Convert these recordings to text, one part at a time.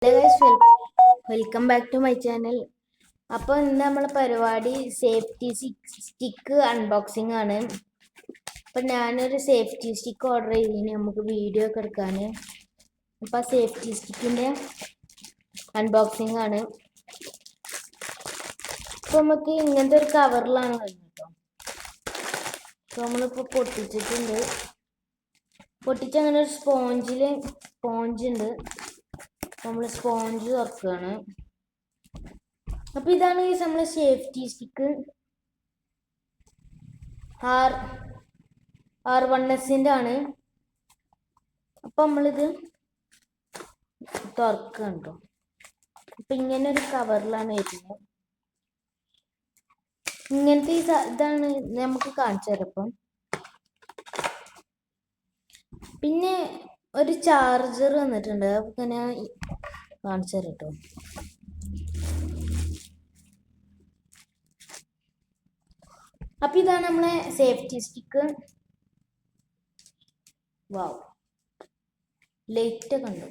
Hello guys, welcome back to my channel. അപ്പോൾ ഇന്ന് നമ്മളെ പരിപാടി സേഫ്റ്റി സ്റ്റിക്ക് അൺബോക്സിംഗ് ആണ്. അപ്പം ഞാനൊരു സേഫ്റ്റി സ്റ്റിക്ക് ഓർഡർ ചെയ്തിന് നമുക്ക് വീഡിയോ ഒക്കെ എടുക്കാൻ. അപ്പം സേഫ്റ്റി സ്റ്റിക്കിൻ്റെ അൺബോക്സിംഗ് ആണ്. അപ്പോൾ നമുക്ക് ഇങ്ങനത്തെ ഒരു കവറിലാണ് വരുന്നത് കേട്ടോ. അപ്പോൾ നമ്മളിപ്പോൾ പൊട്ടിച്ചങ്ങനെ ഒരു സ്പോഞ്ച് ഉണ്ട്. നമ്മൾ സ്പോഞ്ച് തുറക്കുകയാണ്. അപ്പോൾ ഇതാണ് നമ്മളെ സേഫ്റ്റി സ്റ്റിക്ക് R1S ആണ്. അപ്പം നമ്മളിത് തുറക്കുകയാണ് കേട്ടോ. അപ്പം ഇങ്ങനെ ഒരു കവറിലാണ് വരുന്നത്. ഇങ്ങനത്തെ ഇതാണ് നമുക്ക് കാണിച്ചു തരപ്പം. പിന്നെ ഒരു ചാർജർ വന്നിട്ടുണ്ട്. അപ്പൊ ഞാൻ കാണിച്ചു തരാം കേട്ടോ. അപ്പൊ ഇതാണ് നമ്മളെ സേഫ്റ്റി സ്റ്റിക്ക്. വാവ്, ലൈറ്റ് ഒക്കെ ഉണ്ട്.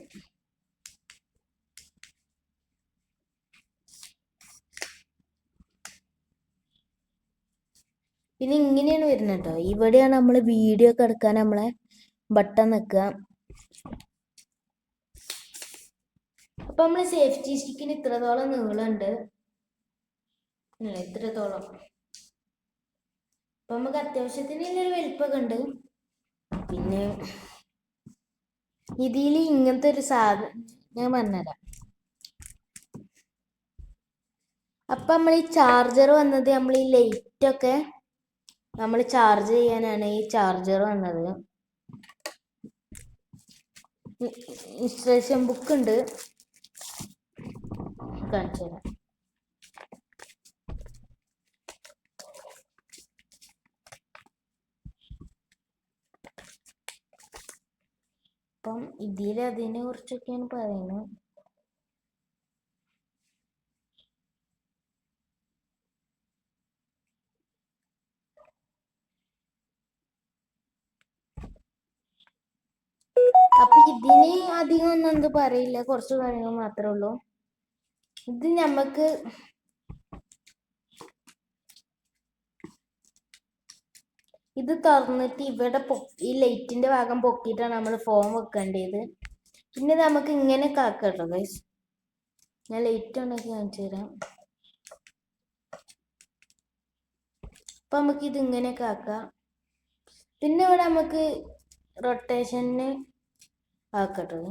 പിന്നെ ഇങ്ങനെയാണ് വരുന്നത് കേട്ടോ. ഇവിടെയാണ് നമ്മൾ വീഡിയോ ഒക്കെ എടുക്കാൻ നമ്മളെ ബട്ടൺ നിൽക്കുക. അപ്പൊ നമ്മള് സേഫ്റ്റി സ്റ്റിക്കിന് ഇത്രത്തോളം നീളമുണ്ട്, ഇത്രത്തോളം. അപ്പൊ നമുക്ക് അത്യാവശ്യത്തിന് ഒരു വലിപ്പമൊക്കെ ഉണ്ട്. പിന്നെ ഇതിൽ ഇങ്ങനത്തെ ഒരു സാധനം ഞാൻ പറഞ്ഞുതരാം. അപ്പൊ നമ്മൾ ഈ ചാർജർ വന്നത്, നമ്മൾ ഈ ലൈറ്റൊക്കെ നമ്മൾ ചാർജ് ചെയ്യാനാണ് ഈ ചാർജർ വന്നത്. ഇൻസ്ട്രക്ഷൻ ബുക്ക് ഉണ്ട്, കാണിച്ചു തരാം. അപ്പം അതിനെ കുറിച്ചൊക്കെയാണ് പറയുന്നത്. അപ്പൊ ഇതിന് അധികം ഒന്നും എന്ത് പറയില്ല, കുറച്ച് കാര്യങ്ങൾ മാത്രമേ ഉള്ളൂ. ഇത് നമുക്ക് ഇത് തുറന്നിട്ട് ഇവിടെ ഈ ലൈറ്റിന്റെ ഭാഗം പൊക്കിയിട്ടാണ് നമ്മൾ ഫോം വെക്കേണ്ടത്. പിന്നെ നമുക്ക് ഇങ്ങനെ കാക്കട്ടോ ഗൈസ്. ഞാൻ ലൈറ്റ് ഉണ്ടാക്കി കാണിച്ചു തരാം. അപ്പൊ നമുക്ക് ഇത് ഇങ്ങനെ കാക്കാം. പിന്നെ ഇവിടെ നമുക്ക് റൊട്ടേഷന് ആക്കട്ടോ.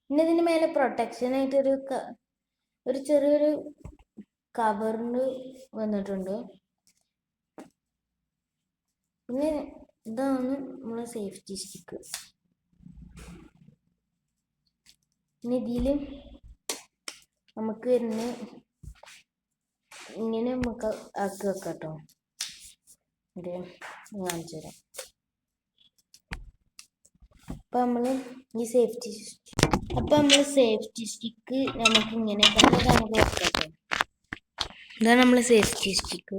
പിന്നെ ഇതിന് മേലെ പ്രൊട്ടക്ഷൻ ആയിട്ട് ഒരു ചെറിയൊരു കവറിന് വന്നിട്ടുണ്ട്. പിന്നെ ഇതാണ് നമ്മളെ സേഫ്റ്റി സ്റ്റിക്ക്. പിന്നെ ഇതില് നമുക്ക് വരുന്ന ഇങ്ങനെ നമുക്ക് ആക്കി വെക്കാട്ടോ. കാണിച്ചു തരാം. അപ്പൊ നമ്മള് ഈ സേഫ്റ്റി സ്റ്റിക്ക് നമുക്ക് ഇങ്ങനെ നമുക്ക് വെക്കാട്ടോ. ഇതാണ് നമ്മളെ സേഫ്റ്റി സ്റ്റിക്ക്.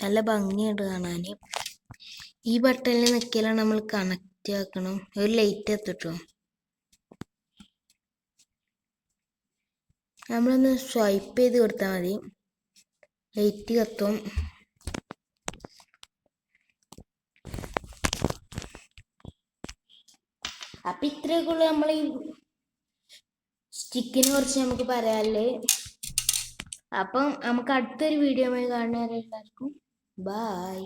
നല്ല ഭംഗിയുണ്ട് കാണാൻ. ഈ ബട്ടണിൽ നിൽക്കലാണ് നമ്മൾ കണക്റ്റ് ആക്കണം. ഒരു ലൈറ്റ് എത്തിട്ടോ. നമ്മളൊന്ന് സ്വൈപ്പ് ചെയ്ത് കൊടുത്താൽ മതി, ലൈറ്റ് കത്തും. അപ്പൊ ഇത്രയൊക്കെ ഉള്ളു നമ്മൾ ഈ സ്റ്റിക്കിനെ കുറിച്ച് നമുക്ക് പറയാല്ലേ. അപ്പം നമുക്ക് അടുത്തൊരു വീഡിയോ കാണുന്നവരെ എല്ലാവർക്കും ബൈ.